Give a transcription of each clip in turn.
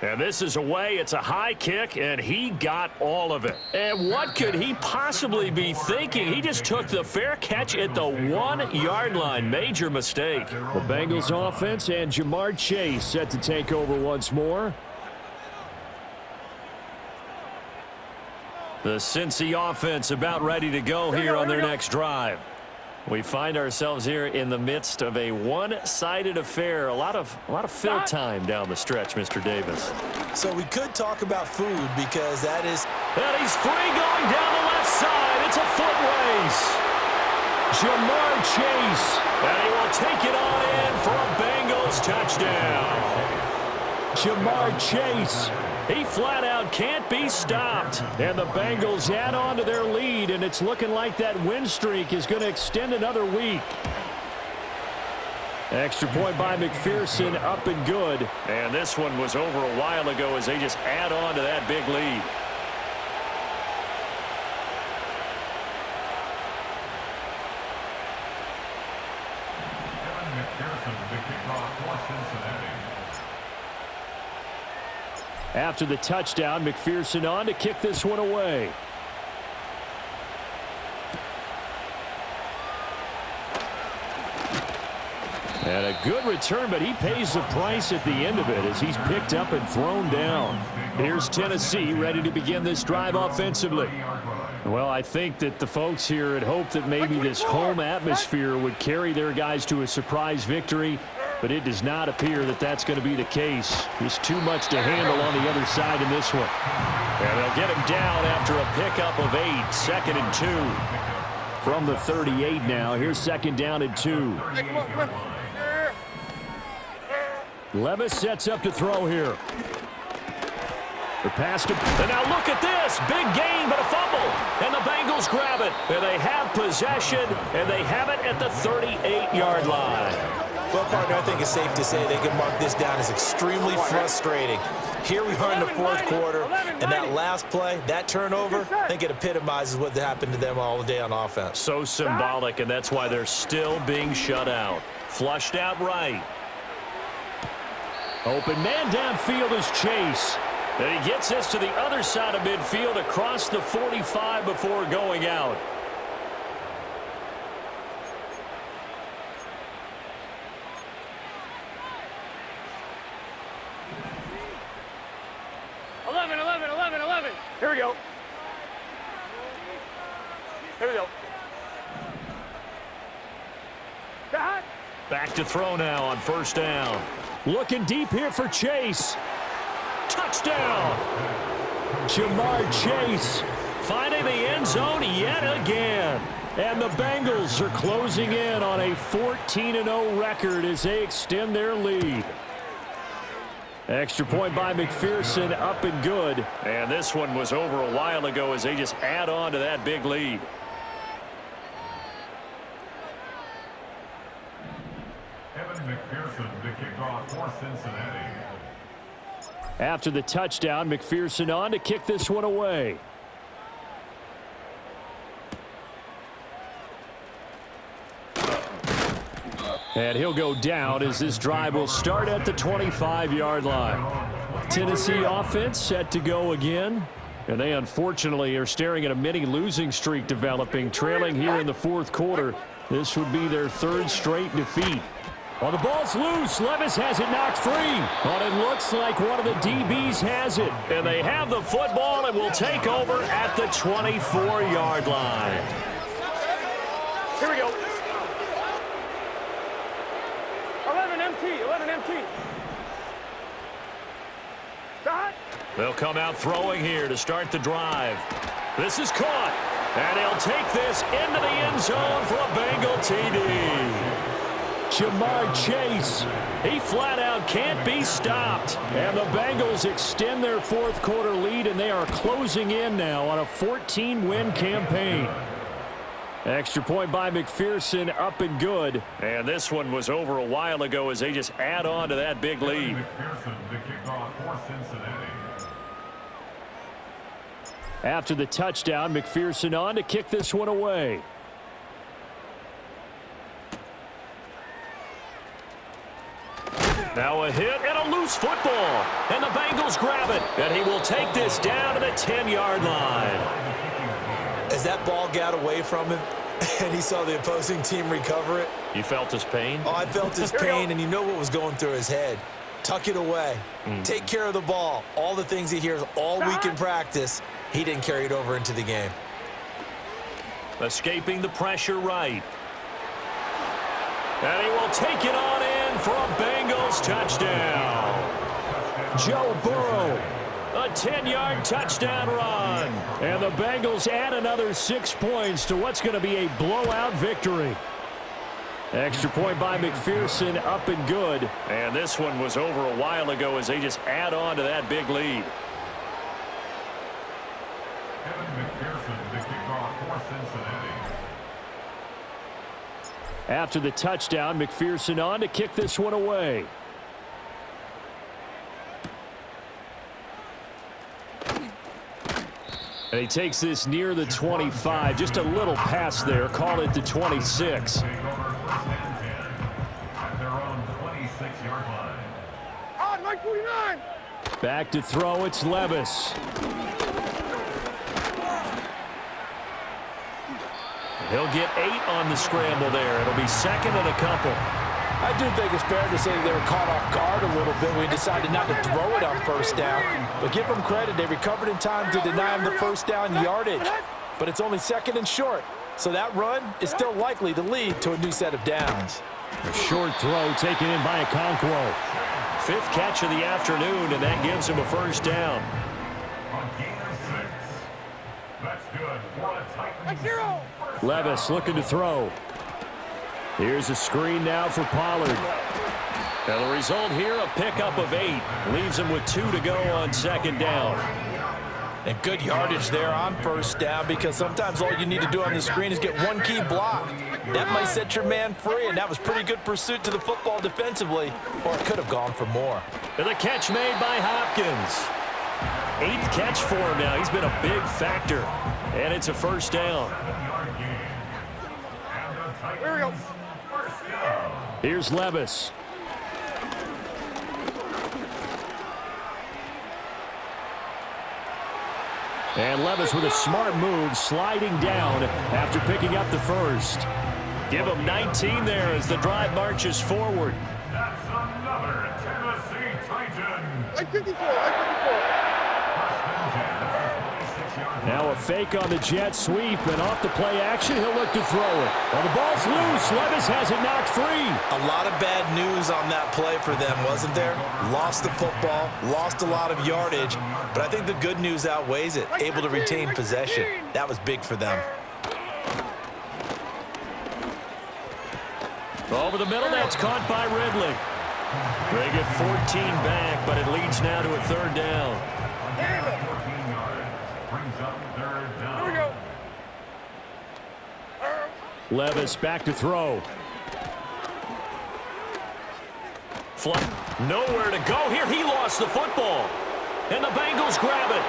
And this is away. It's a high kick, and he got all of it. And what could he possibly be thinking? He just took the fair catch at the 1-yard line. Major mistake. The Bengals offense and Jamar Chase set to take over once more. The Cincy offense about ready to go here on their next drive. We find ourselves here in the midst of a one-sided affair. A lot of fill time down the stretch, Mr. Davis. So we could talk about food because that is... And he's free going down the left side. It's a foot race. Jamar Chase. And he will take it on in for a Bengals touchdown. Jamar Chase. He flat out can't be stopped. And the Bengals add on to their lead, and it's looking like that win streak is going to extend another week. Extra point by McPherson, up and good. And this one was over a while ago as they just add on to that big lead. After the touchdown, McPherson on to kick this one away. And a good return, but he pays the price at the end of it as he's picked up and thrown down. Here's Tennessee ready to begin this drive offensively. Well, I think that the folks here had hoped that maybe this home atmosphere would carry their guys to a surprise victory, but it does not appear that that's going to be the case. Just too much to handle on the other side in this one. And they'll get him down after a pickup of 8, 2nd and 2. From the 38 now, here's 2nd down and 2. Levis sets up to throw here. The pass to... And now look at this. Big gain, but a fumble. And the Bengals grab it. And they have possession, and they have it at the 38-yard line. Well, partner, I think it's safe to say they can mark this down as extremely frustrating. Here we are in the fourth quarter, and that last play, that turnover, I think it epitomizes what happened to them all day on offense. So symbolic, and that's why they're still being shut out. Flushed out right. Open man downfield is Chase. And he gets this to the other side of midfield across the 45 before going out. Here we go. Here we go. Back to throw now on 1st down. Looking deep here for Chase. Touchdown! Jamar Chase finding the end zone yet again. And the Bengals are closing in on a 14-0 record as they extend their lead. Extra point by McPherson, up and good. And this one was over a while ago as they just add on to that big lead. McPherson to kick off for Cincinnati. After the touchdown, McPherson on to kick this one away. And he'll go down as this drive will start at the 25-yard line. Tennessee offense set to go again. And they unfortunately are staring at a mini losing streak developing, trailing here in the fourth quarter. This would be their 3rd straight defeat. Well, the ball's loose. Levis has it knocked free. But it looks like one of the DBs has it. And they have the football and will take over at the 24-yard line. Here we go. 11 MT. Start. They'll come out throwing here to start the drive. This is caught. And he'll take this into the end zone for a Bengal TD. Jamar Chase. He flat out can't be stopped. And the Bengals extend their fourth quarter lead, and they are closing in now on a 14-win campaign. Extra point by McPherson, up and good. And this one was over a while ago as they just add on to that big lead. McPherson to kick off for Cincinnati. After the touchdown, McPherson on to kick this one away. Now a hit and a loose football. And the Bengals grab it. And he will take this down to the 10-yard line. As that ball got away from him and he saw the opposing team recover it. You felt his pain? Oh, I felt his pain, and you know what was going through his head. Tuck it away. Take care of the ball. All the things he hears all week in practice, he didn't carry it over into the game. Escaping the pressure right. And he will take it on in for a Bengals touchdown. Joe Burrow, a 10-yard touchdown run. And the Bengals add another 6 points to what's going to be a blowout victory. Extra point by McPherson, up and good. And this one was over a while ago as they just add on to that big lead. McPherson, the kickoff for Cincinnati. After the touchdown, McPherson on to kick this one away. And he takes this near the 25. Just a little pass there. Call it the 26. Take over first and 10 at their own 26-yard line. On, Mike 49. Back to throw, it's Levis. He'll get 8 on the scramble there. It'll be second and a couple. I do think it's fair to say they were caught off guard a little bit when we decided not to throw it on first down. But give them credit, they recovered in time to deny them the first down yardage. But it's only second and short, so that run is still likely to lead to a new set of downs. A short throw taken in by Okonkwo. 5th catch of the afternoon, and that gives him a first down. On gain of 6. That's good for a Titans. 0. Levis looking to throw. Here's a screen now for Pollard. Now the result here, a pickup of 8. Leaves him with 2 to go on second down. And good yardage there on first down, because sometimes all you need to do on the screen is get one key block. That might set your man free, and that was pretty good pursuit to the football defensively, or it could have gone for more. And the catch made by Hopkins. 8th catch for him now. He's been a big factor. And it's a first down. Here we go. Here's Levis. And Levis with a smart move, sliding down after picking up the first. Give him 19 there as the drive marches forward. That's another Tennessee Titan. Like 54. Like 54. Now a fake on the jet sweep, and off the play action, he'll look to throw it. Well, the ball's loose. Levis has it knocked free. A lot of bad news on that play for them, wasn't there? Lost the football, lost a lot of yardage, but I think the good news outweighs it. Able to retain possession. That was big for them. Over the middle, that's caught by Ridley. They get 14 back, but it leads now to a third down. 14 yards. Brings up third down. Here we go. Levis back to throw. Nowhere to go here. He lost the football. And the Bengals grab it.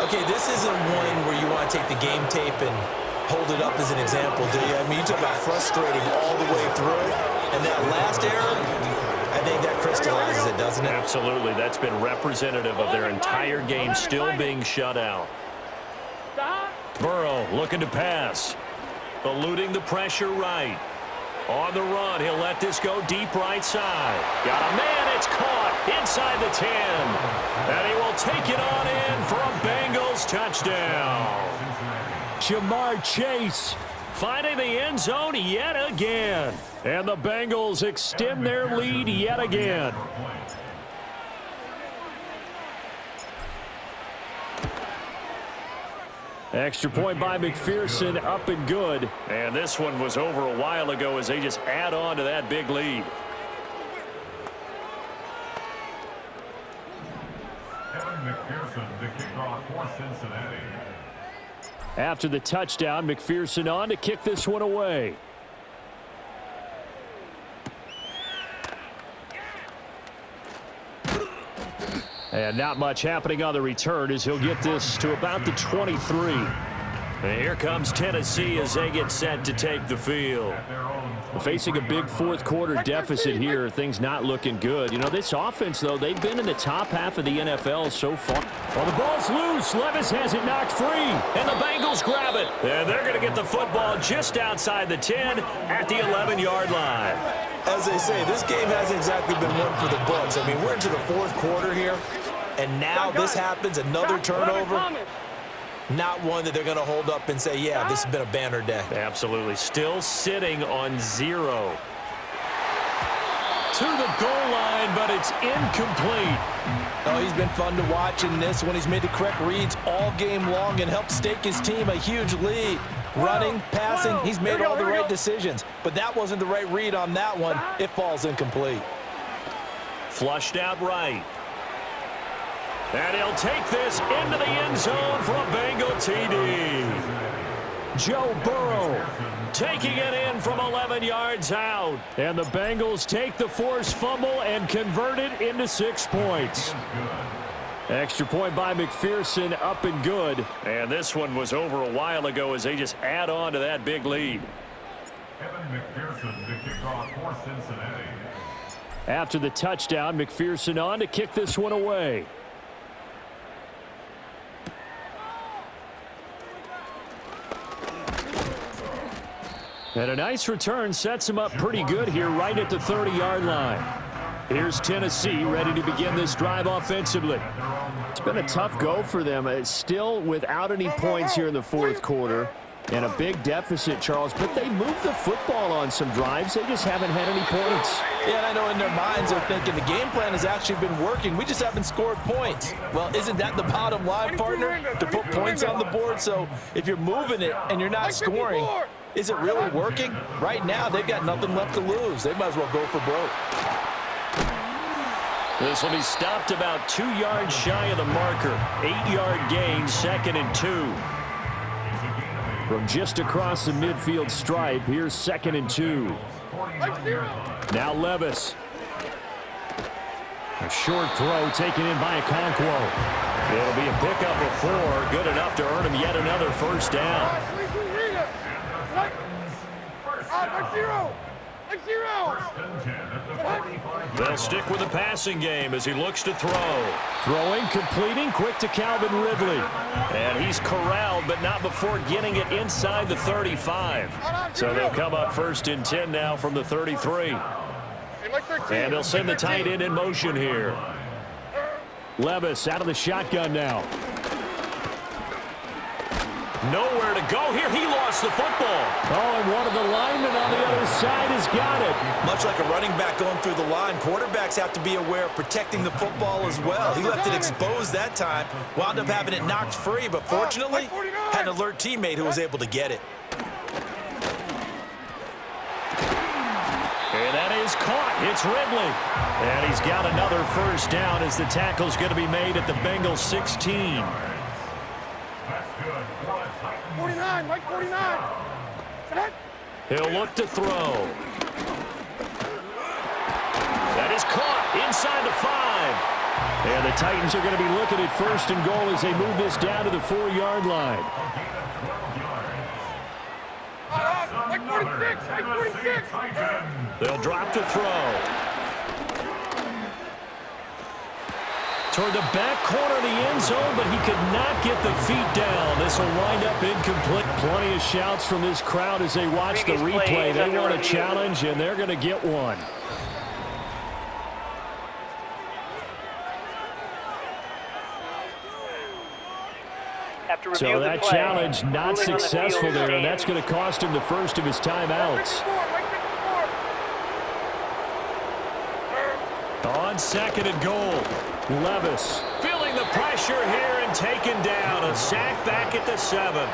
Okay, this isn't one where you want to take the game tape and hold it up as an example, do you? I mean, you talk about frustrating all the way through. And that last error, I think that crystallizes it, doesn't it? Absolutely. That's been representative of their entire game still being shut out. Burrow looking to pass. Eluding the pressure right. On the run, he'll let this go deep right side. Got a man, it's caught inside the 10. And he will take it on in for a Bengals touchdown. Jamar Chase Finding the end zone yet again. And the Bengals extend their lead yet again. Extra point by McPherson, up and good. And this one was over a while ago as they just add on to that big lead. McPherson, the kickoff for Cincinnati. After the touchdown, McPherson on to kick this one away. And not much happening on the return as he'll get this to about the 23. And here comes Tennessee as they get set to take the field. At their own Facing a big fourth-quarter deficit here, things not looking good. You know, this offense, though, they've been in the top half of the NFL so far. Well, the ball's loose. Levis has it knocked free, and the Bengals grab it. And they're going to get the football just outside the 10 at the 11-yard line. As they say, this game hasn't exactly been one for the books. I mean, we're into the fourth quarter here, and now this happens, another turnover. Not one that they're going to hold up and say, yeah, this has been a banner day. Absolutely. Still sitting on 0. To the goal line, but it's incomplete. Oh, he's been fun to watch in this one. He's made the correct reads all game long and helped stake his team a huge lead. Running, passing, he's made all the right decisions. But that wasn't the right read on that one. It falls incomplete. Flushed out right. And he'll take this into the end zone for a Bengal TD. Joe Burrow taking it in from 11 yards out. And the Bengals take the forced fumble and convert it into 6 points. Extra point by McPherson, up and good. And this one was over a while ago as they just add on to that big lead. Kevin McPherson to kick off for Cincinnati. After the touchdown, McPherson on to kick this one away. And a nice return sets him up pretty good here right at the 30-yard line. Here's Tennessee ready to begin this drive offensively. It's been a tough go for them. It's still without any points here in the fourth quarter. And a big deficit, Charles. But they moved the football on some drives. They just haven't had any points. Yeah, and I know in their minds they're thinking the game plan has actually been working. We just haven't scored points. Well, isn't that the bottom line, partner? To put points on the board. So if you're moving it and you're not scoring, is it really working? Right now, they've got nothing left to lose. They might as well go for broke. This will be stopped about 2 yards shy of the marker. 8-yard gain, 2nd and 2. From just across the midfield stripe, here's 2nd and 2. Now Levis. A short throw taken in by Okonkwo. It'll be a pickup of 4. Good enough to earn him yet another first down. They'll stick with the passing game as he looks to throw. Throwing, completing, quick to Calvin Ridley. And he's corralled, but not before getting it inside the 35. So they'll come up 1st and 10 now from the 33. And they'll send the tight end in motion here. Levis out of the shotgun now. Nowhere to go here. He lost the football. Oh, and one of the linemen on the other side has got it. Much like a running back going through the line, quarterbacks have to be aware of protecting the football as well. He left it exposed that time, wound up having it knocked free, but fortunately, had an alert teammate who was able to get it. And that is caught. It's Ridley. And he's got another first down as the tackle's going to be made at the Bengals 16. 49, Mike 49. Set. He'll look to throw. That is caught inside the 5. And the Titans are going to be looking at 1st and goal as they move this down to the 4-yard line. Mike 46, Mike 46. They'll drop to throw. Toward the back corner of the end zone, but he could not get the feet down. This will wind up incomplete. Plenty of shouts from this crowd as they watch the replay. They want a challenge, and they're going to get one. So that challenge not successful there, and that's going to cost him the first of his timeouts. On 2nd and goal. Levis. Feeling the pressure here and taken down. A sack back at the 7.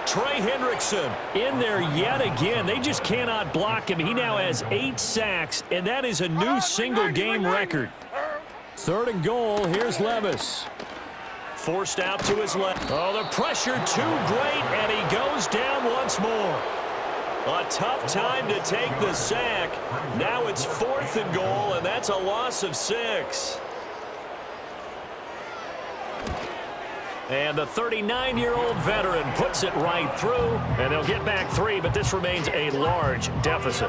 Trey Hendrickson in there yet again. They just cannot block him. He now has 8 sacks, and that is a new single-game record. 3rd and goal. Here's Levis. Forced out to his left. Oh, the pressure too great, and he goes down once more. A tough time to take the sack. Now it's 4th and goal, and that's a loss of 6. And the 39-year-old veteran puts it right through, and they'll get back 3, but this remains a large deficit.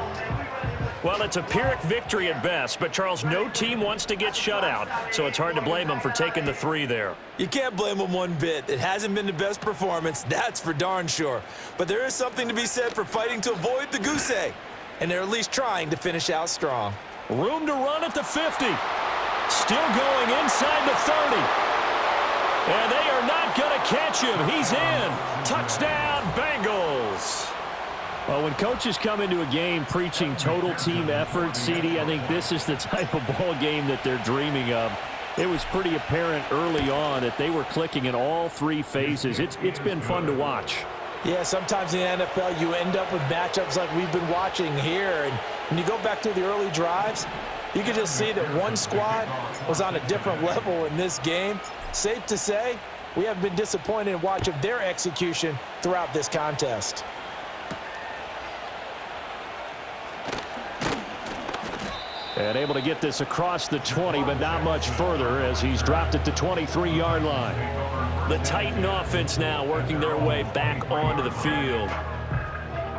Well, it's a Pyrrhic victory at best, but, Charles, no team wants to get shut out, so it's hard to blame them for taking the 3 there. You can't blame them one bit. It hasn't been the best performance, that's for darn sure. But there is something to be said for fighting to avoid the goose egg, and they're at least trying to finish out strong. Room to run at the 50. Still going inside the 30. And they are not going to catch him. He's in. Touchdown, Bengals. Well, when coaches come into a game preaching total team effort, CD, I think this is the type of ball game that they're dreaming of. It was pretty apparent early on that they were clicking in all 3 phases. It's been fun to watch. Yeah, sometimes in the NFL you end up with matchups like we've been watching here. And when you go back to the early drives, you can just see that one squad was on a different level in this game. Safe to say, we have been disappointed in watching their execution throughout this contest. And able to get this across the 20, but not much further as he's dropped it to 23-yard line. The Titan offense now working their way back onto the field.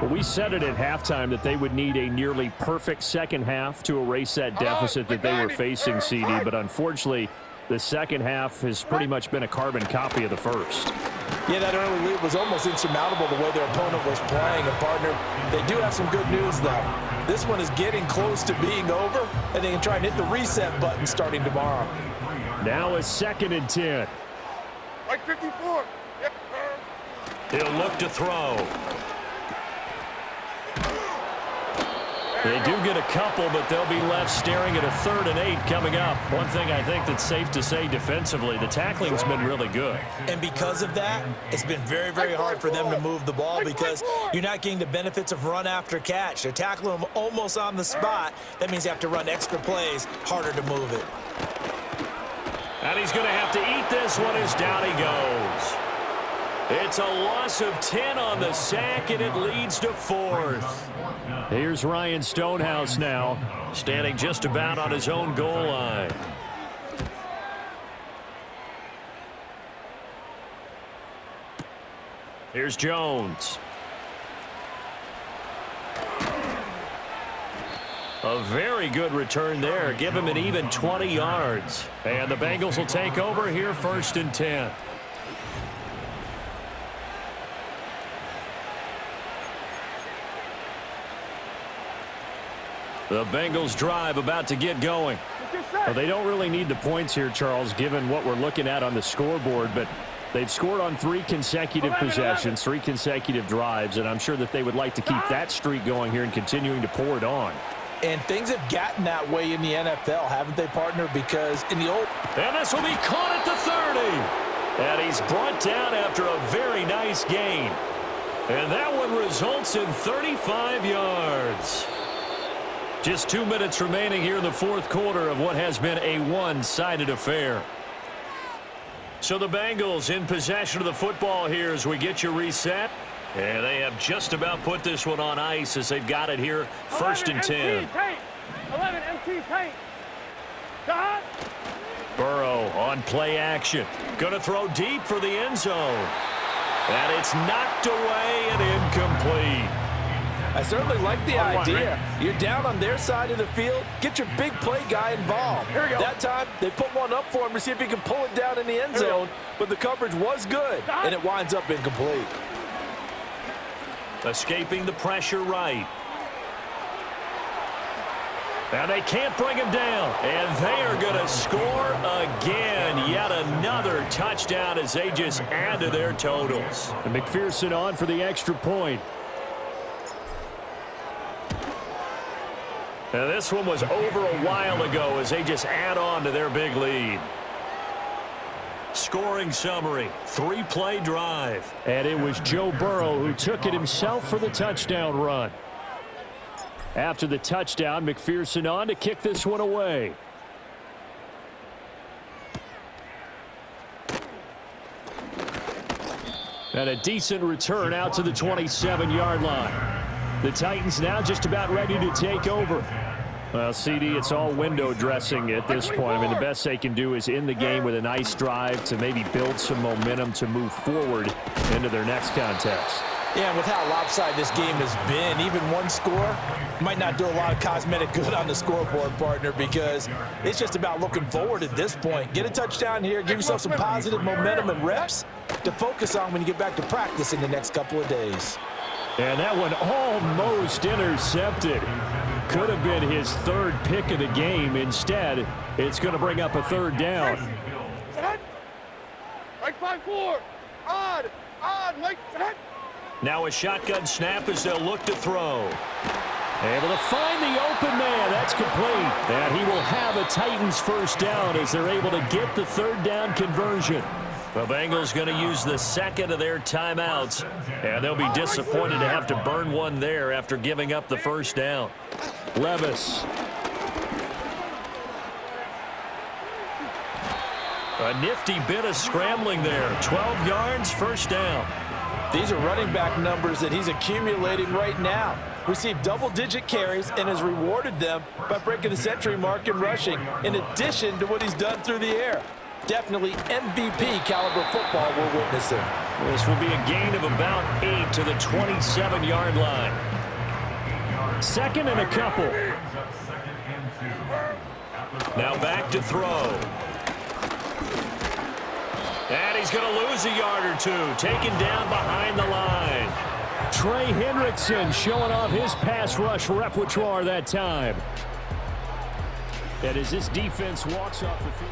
Well, we said it at halftime that they would need a nearly perfect second half to erase that deficit that they were facing, CD, but unfortunately, the second half has pretty much been a carbon copy of the first. Yeah, that early lead was almost insurmountable the way their opponent was playing. And, partner, they do have some good news, though. This one is getting close to being over, and they can try and hit the reset button starting tomorrow. Now a 2nd and 10. Like 54. Yep. He'll look to throw. They do get a couple, but they'll be left staring at a 3rd and 8 coming up. One thing I think that's safe to say defensively, the tackling's been really good. And because of that, it's been very, very hard for them to move the ball because you're not getting the benefits of run after catch. They're tackling them almost on the spot. That means you have to run extra plays, harder to move it. And he's going to have to eat this one as down he goes. It's a loss of 10 on the sack, and it leads to 4th. Here's Ryan Stonehouse now, standing just about on his own goal line. Here's Jones. A very good return there. Give him an even 20 yards. And the Bengals will take over here 1st and 10. The Bengals drive about to get going. Well, they don't really need the points here, Charles, given what we're looking at on the scoreboard, but they've scored on 3 consecutive possessions, 3 consecutive drives, and I'm sure that they would like to keep that streak going here and continuing to pour it on. And things have gotten that way in the NFL, haven't they, partner? Because in the old... And this will be caught at the 30. And he's brought down after a very nice gain. And that one results in 35 yards. Just 2 minutes remaining here in the 4th quarter of what has been a one-sided affair. So the Bengals in possession of the football here as we get you reset. And they have just about put this one on ice as they've got it here 1st and 10. 11 MT tank. Burrow on play action. Going to throw deep for the end zone. And it's knocked away and incomplete. I certainly like the idea. You're down on their side of the field. Get your big play guy involved. Here we go. That time, they put one up for him to see if he can pull it down in the end zone. But the coverage was good, and it winds up incomplete. Escaping the pressure right. And they can't bring him down. And they are going to score again. Yet another touchdown as they just add to their totals. And McPherson on for the extra point. Now this one was over a while ago as they just add on to their big lead. Scoring summary, 3-play drive. And it was Joe Burrow who took it himself for the touchdown run. After the touchdown, McPherson on to kick this one away. And a decent return out to the 27-yard line. The Titans now just about ready to take over. Well, CD, it's all window dressing at this point. I mean, the best they can do is end the game with a nice drive to maybe build some momentum to move forward into their next contest. Yeah, and with how lopsided this game has been, even one score might not do a lot of cosmetic good on the scoreboard, partner, because it's just about looking forward at this point. Get a touchdown here, give yourself some positive momentum and reps to focus on when you get back to practice in the next couple of days. And that one almost intercepted. Could have been his third pick of the game. Instead, it's going to bring up a third down. Right 5-4. Odd, Mike. Now a shotgun snap as they'll look to throw. Able to find the open man. That's complete. And he will have a Titans first down as they're able to get the third down conversion. The Bengals going to use the second of their timeouts, and they'll be disappointed to have to burn one there after giving up the first down. Levis. A nifty bit of scrambling there. 12 yards, first down. These are running back numbers that he's accumulating right now. Received double-digit carries and has rewarded them by breaking the century mark in rushing, in addition to what he's done through the air. Definitely MVP caliber football we're witnessing. This will be a gain of about 8 to the 27-yard line. Second and a couple. Now back to throw. And he's going to lose a yard or two, taken down behind the line. Trey Hendrickson showing off his pass rush repertoire that time. And as this defense walks off the field.